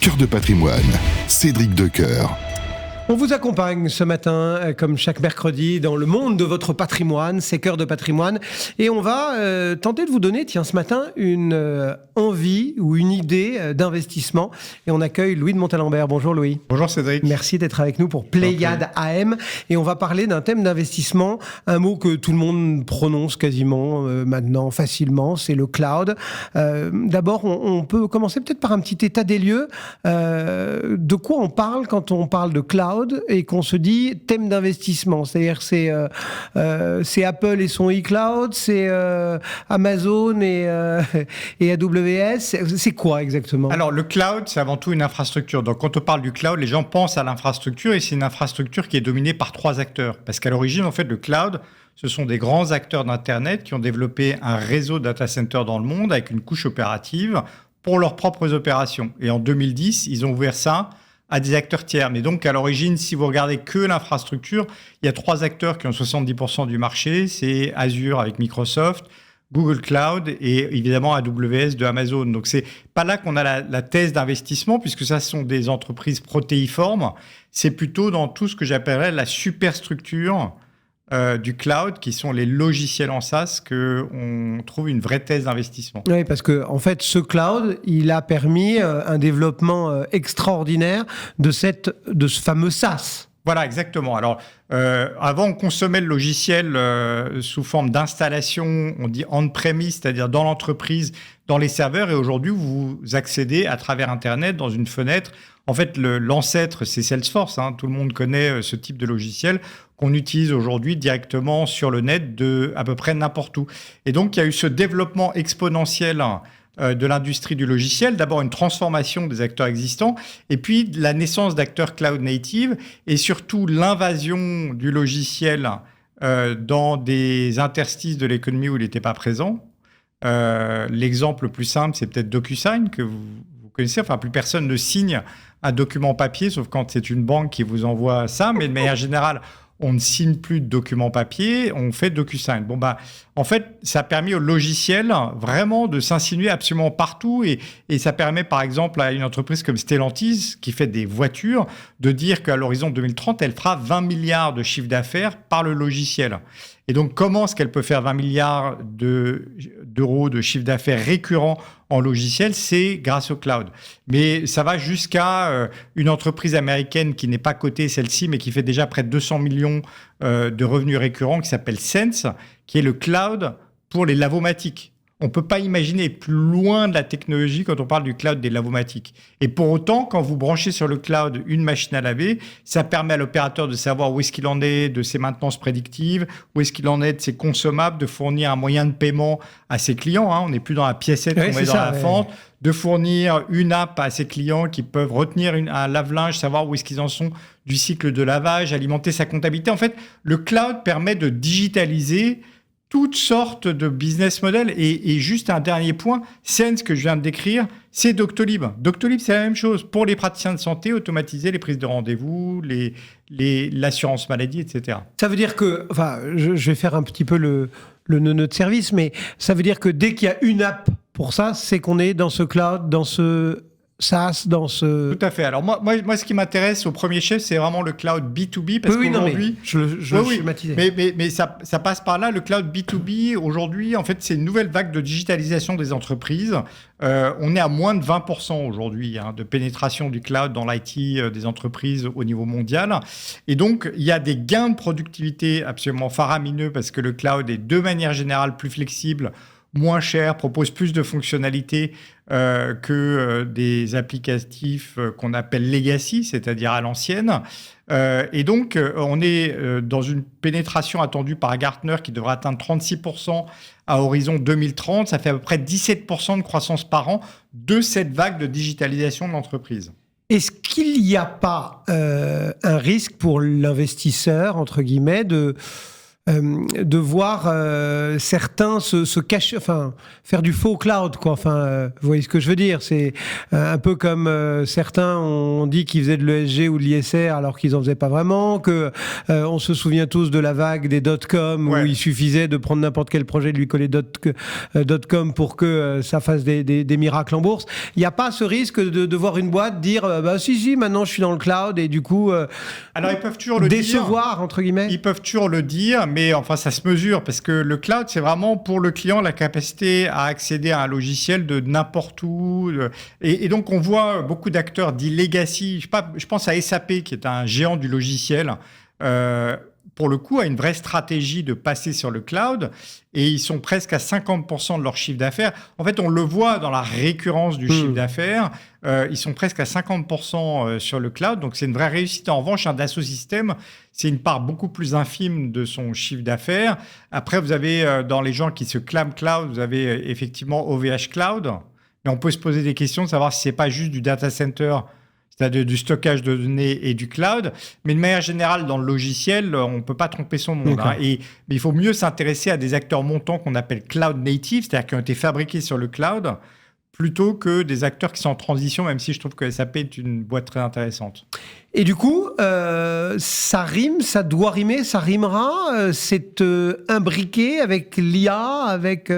Cœur de patrimoine, Cédric Decoeur. On vous accompagne ce matin, comme chaque mercredi, dans le monde de votre patrimoine, c'est Cœur de patrimoine. Et on va tenter de vous donner, ce matin, une envie ou une idée d'investissement. Et on accueille Louis de Montalembert. Bonjour Louis. Bonjour Cédric. Merci d'être avec nous pour Pléiade AM. Et on va parler d'un thème d'investissement, un mot que tout le monde prononce quasiment maintenant facilement, c'est le cloud. D'abord, on peut commencer peut-être par un petit état des lieux. De quoi on parle quand on parle de cloud et qu'on se dit thème d'investissement, c'est-à-dire c'est Apple et son iCloud, c'est Amazon et AWS, c'est quoi exactement? Alors le cloud, c'est avant tout une infrastructure. Donc quand on parle du cloud, les gens pensent à l'infrastructure et c'est une infrastructure qui est dominée par 3 acteurs. Parce qu'à l'origine, en fait, le cloud, ce sont des grands acteurs d'Internet qui ont développé un réseau de data centers dans le monde avec une couche opérative pour leurs propres opérations. Et en 2010, ils ont ouvert ça à des acteurs tiers. Mais donc, à l'origine, si vous regardez que l'infrastructure, il y a 3 acteurs qui ont 70% du marché. C'est Azure avec Microsoft, Google Cloud et évidemment AWS de Amazon. Donc, c'est pas là qu'on a la thèse d'investissement puisque ça sont des entreprises protéiformes. C'est plutôt dans tout ce que j'appellerais la superstructure du cloud, qui sont les logiciels en SaaS, qu'on trouve une vraie thèse d'investissement. Oui, parce que en fait, ce cloud, il a permis un développement extraordinaire de ce fameux SaaS. Voilà, exactement. Alors, avant, on consommait le logiciel sous forme d'installation, on dit on-premise, c'est-à-dire dans l'entreprise, dans les serveurs. Et aujourd'hui, vous accédez à travers Internet dans une fenêtre. En fait, l'ancêtre, c'est Salesforce. Tout le monde connaît ce type de logiciel qu'on utilise aujourd'hui directement sur le net de à peu près n'importe où. Et donc, il y a eu ce développement exponentiel de l'industrie du logiciel. D'abord, une transformation des acteurs existants et puis la naissance d'acteurs cloud native et surtout l'invasion du logiciel dans des interstices de l'économie où il n'était pas présent. L'exemple le plus simple, c'est peut-être DocuSign que vous connaissez. Enfin, plus personne ne signe un document papier, sauf quand c'est une banque qui vous envoie ça. Mais de manière générale, on ne signe plus de documents papier, on fait DocuSign. En fait, ça a permis au logiciel vraiment de s'insinuer absolument partout et ça permet par exemple à une entreprise comme Stellantis, qui fait des voitures, de dire qu'à l'horizon 2030, elle fera 20 milliards de chiffre d'affaires par le logiciel. Et donc, comment est-ce qu'elle peut faire 20 milliards d'euros de chiffre d'affaires récurrent en logiciel? C'est grâce au cloud. Mais ça va jusqu'à une entreprise américaine qui n'est pas cotée, celle-ci, mais qui fait déjà près de 200 millions de revenus récurrents, qui s'appelle Sense, qui est le cloud pour les lavomatiques. On ne peut pas imaginer plus loin de la technologie quand on parle du cloud des lavomatiques. Et pour autant, quand vous branchez sur le cloud une machine à laver, ça permet à l'opérateur de savoir où est-ce qu'il en est de ses maintenances prédictives, où est-ce qu'il en est de ses consommables, de fournir un moyen de paiement à ses clients. On n'est plus dans la piécette, on est dans la fente. De fournir une app à ses clients qui peuvent retenir un lave-linge, savoir où est-ce qu'ils en sont du cycle de lavage, alimenter sa comptabilité. En fait, le cloud permet de digitaliser toutes sortes de business models. Et juste un dernier point, Sense que je viens de décrire, c'est Doctolib. Doctolib, c'est la même chose. Pour les praticiens de santé, automatiser les prises de rendez-vous, l'assurance maladie, etc. Ça veut dire que, je vais faire un petit peu le neuneu de service, mais ça veut dire que dès qu'il y a une app pour ça, c'est qu'on est dans ce cloud, dans ce SaaS, dans ce... Tout à fait. Alors moi, ce qui m'intéresse au premier chef, c'est vraiment le cloud B2B, parce qu'aujourd'hui... je le schématisais. Mais ça passe par là. Le cloud B2B, aujourd'hui, en fait, c'est une nouvelle vague de digitalisation des entreprises. On est à moins de 20% aujourd'hui de pénétration du cloud dans l'IT des entreprises au niveau mondial. Et donc, il y a des gains de productivité absolument faramineux parce que le cloud est de manière générale plus flexible, moins cher, propose plus de fonctionnalités que des applicatifs qu'on appelle legacy, c'est-à-dire à l'ancienne. Et donc, on est dans une pénétration attendue par Gartner qui devrait atteindre 36% à horizon 2030. Ça fait à peu près 17% de croissance par an de cette vague de digitalisation de l'entreprise. Est-ce qu'il n'y a pas un risque pour l'investisseur, entre guillemets, de voir certains se cacher, enfin faire du faux cloud, quoi. Enfin, vous voyez ce que je veux dire. C'est un peu comme certains ont dit qu'ils faisaient de l'ESG ou de l'ISR alors qu'ils en faisaient pas vraiment. Que on se souvient tous de la vague des .com où il suffisait de prendre n'importe quel projet, de lui coller .com pour que ça fasse des miracles en bourse. Il n'y a pas ce risque de voir une boîte dire bah si maintenant je suis dans le cloud et du coup alors ils peuvent toujours le décevoir dire, entre guillemets. Ils peuvent toujours le dire, mais enfin ça se mesure parce que le cloud c'est vraiment pour le client la capacité à accéder à un logiciel de n'importe où et donc on voit beaucoup d'acteurs dits legacy. Je pense à SAP qui est un géant du logiciel. Pour le coup, a une vraie stratégie de passer sur le cloud et ils sont presque à 50% de leur chiffre d'affaires. En fait, on le voit dans la récurrence du chiffre d'affaires. Ils sont presque à 50% sur le cloud, donc c'est une vraie réussite. En revanche, un Dassault Systèmes, c'est une part beaucoup plus infime de son chiffre d'affaires. Après, vous avez dans les gens qui se clament cloud, vous avez effectivement OVH Cloud. Mais on peut se poser des questions de savoir si c'est pas juste du data center, c'est-à-dire du stockage de données et du cloud. Mais de manière générale, dans le logiciel, on ne peut pas tromper son monde. Mais il faut mieux s'intéresser à des acteurs montants qu'on appelle cloud native, c'est-à-dire qui ont été fabriqués sur le cloud, plutôt que des acteurs qui sont en transition, même si je trouve que SAP est une boîte très intéressante. Et du coup, ça rime, ça doit rimer, ça rimera, c'est imbriqué avec l'IA, avec...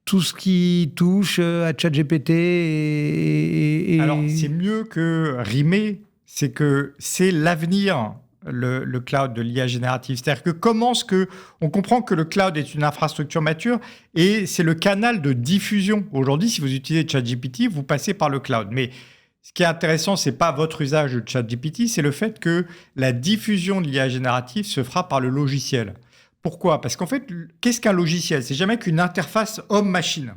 tout ce qui touche à ChatGPT et... Alors, c'est mieux que rimer, c'est que c'est l'avenir, le cloud de l'IA générative. C'est-à-dire que on comprend que le cloud est une infrastructure mature et c'est le canal de diffusion. Aujourd'hui, si vous utilisez ChatGPT, vous passez par le cloud. Mais ce qui est intéressant, c'est pas votre usage de ChatGPT, c'est le fait que la diffusion de l'IA générative se fera par le logiciel. Pourquoi ? Parce qu'en fait, qu'est-ce qu'un logiciel ? C'est jamais qu'une interface homme-machine.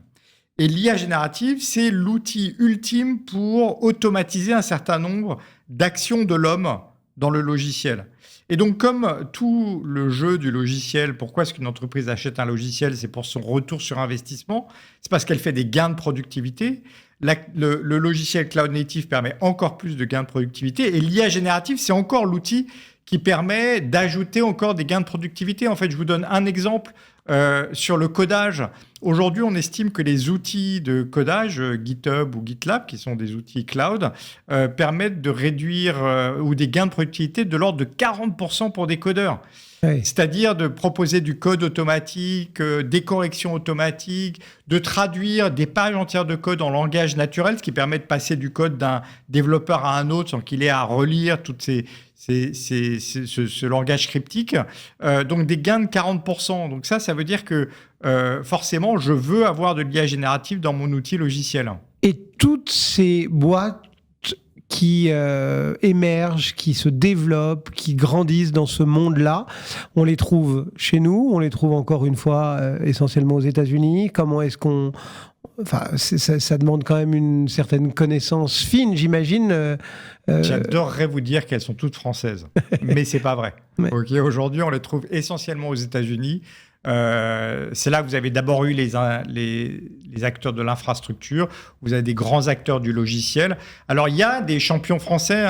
Et l'IA générative, c'est l'outil ultime pour automatiser un certain nombre d'actions de l'homme dans le logiciel. Et donc, comme tout le jeu du logiciel, pourquoi est-ce qu'une entreprise achète un logiciel ? C'est pour son retour sur investissement. C'est parce qu'elle fait des gains de productivité. Le logiciel cloud native permet encore plus de gains de productivité. Et l'IA générative, c'est encore l'outil qui permet d'ajouter encore des gains de productivité. En fait, je vous donne un exemple sur le codage. Aujourd'hui, on estime que les outils de codage, GitHub ou GitLab, qui sont des outils cloud, permettent de réduire ou des gains de productivité de l'ordre de 40% pour des codeurs. Oui. C'est-à-dire de proposer du code automatique, des corrections automatiques, de traduire des pages entières de code en langage naturel, ce qui permet de passer du code d'un développeur à un autre sans qu'il ait à relire toutes ce langage cryptique. Donc des gains de 40%. Donc ça veut dire que forcément, je veux avoir de l'IA générative dans mon outil logiciel. Et toutes ces boîtes qui émergent, qui se développent, qui grandissent dans ce monde-là. On les trouve chez nous, on les trouve encore une fois essentiellement aux États-Unis. Comment est-ce qu'on... Enfin, ça demande quand même une certaine connaissance fine, j'imagine. J'adorerais vous dire qu'elles sont toutes françaises, mais c'est pas vrai. Ouais. Okay, aujourd'hui, on les trouve essentiellement aux États-Unis. C'est là que vous avez d'abord eu les acteurs de l'infrastructure, vous avez des grands acteurs du logiciel. Alors, il y a des champions français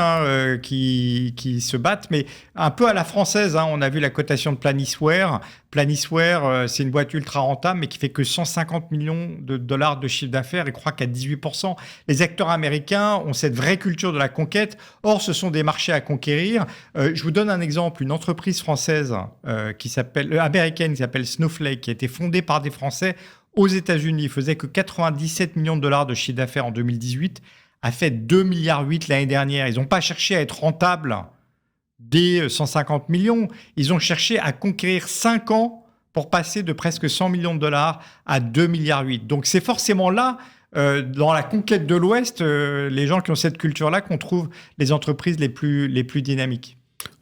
qui se battent, mais un peu à la française. On a vu la cotation de Planisware. Planisware, c'est une boîte ultra rentable, mais qui fait que 150 millions de dollars de chiffre d'affaires et croit qu'à 18%. Les acteurs américains ont cette vraie culture de la conquête. Or, ce sont des marchés à conquérir. Je vous donne un exemple. Une entreprise française américaine qui s'appelle Snowflake, qui a été fondée par des Français aux États-Unis, faisait que 97 millions de dollars de chiffre d'affaires en 2018, a fait 2,8 milliards l'année dernière. Ils n'ont pas cherché à être rentables dès 150 millions. Ils ont cherché à conquérir 5 ans pour passer de presque 100 millions de dollars à 2,8 milliards. Donc c'est forcément là, dans la conquête de l'Ouest, les gens qui ont cette culture-là, qu'on trouve les entreprises les plus dynamiques.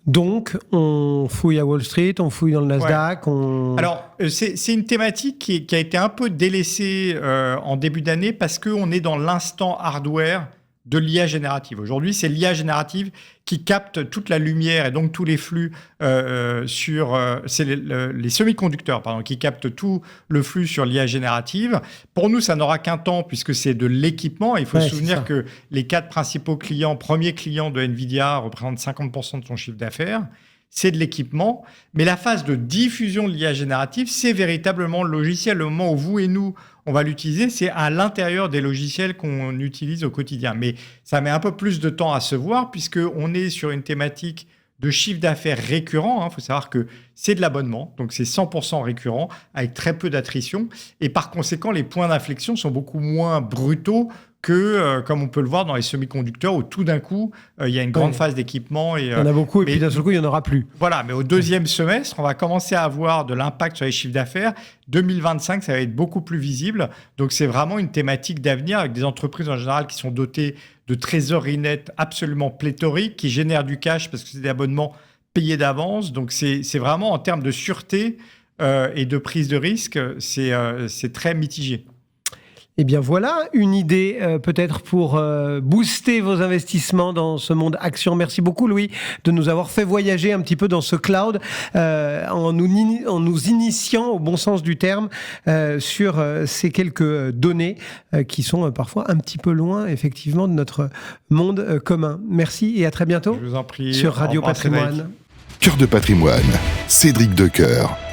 Donc, on fouille à Wall Street, on fouille dans le Nasdaq. Ouais. Alors, c'est une thématique qui a été un peu délaissée en début d'année parce qu'on est dans l'instant hardware de l'IA générative. Aujourd'hui, c'est l'IA générative qui capte toute la lumière et donc tous les flux c'est les semi-conducteurs qui captent tout le flux sur l'IA générative. Pour nous, ça n'aura qu'un temps puisque c'est de l'équipement. Il faut se souvenir que les 4 principaux premiers clients de NVIDIA représentent 50% de son chiffre d'affaires. c'est de l'équipement. Mais la phase de diffusion de l'IA générative, c'est véritablement le logiciel. Le moment où vous et nous, on va l'utiliser, c'est à l'intérieur des logiciels qu'on utilise au quotidien. Mais ça met un peu plus de temps à se voir puisqu'on est sur une thématique de chiffre d'affaires récurrent. Il faut savoir que c'est de l'abonnement, donc c'est 100% récurrent, avec très peu d'attrition. Et par conséquent, les points d'inflexion sont beaucoup moins brutaux que, comme on peut le voir dans les semi-conducteurs, où tout d'un coup, il y a une grande phase d'équipement. Il y en a beaucoup, et puis d'un seul coup, il n'y en aura plus. Voilà, mais au deuxième semestre, on va commencer à avoir de l'impact sur les chiffres d'affaires. 2025, ça va être beaucoup plus visible. Donc, c'est vraiment une thématique d'avenir avec des entreprises en général qui sont dotées de trésorerie nette absolument pléthorique, qui génèrent du cash parce que c'est des abonnements payés d'avance. Donc, c'est vraiment en termes de sûreté et de prise de risque, c'est très mitigé. Eh bien voilà, une idée peut-être pour booster vos investissements dans ce monde action. Merci beaucoup Louis de nous avoir fait voyager un petit peu dans ce cloud en nous initiant au bon sens du terme sur ces quelques données qui sont parfois un petit peu loin effectivement de notre monde commun. Merci et à très bientôt. Je vous en prie. Sur Radio Patrimoine. Cœur de patrimoine, Cédric Decoeur.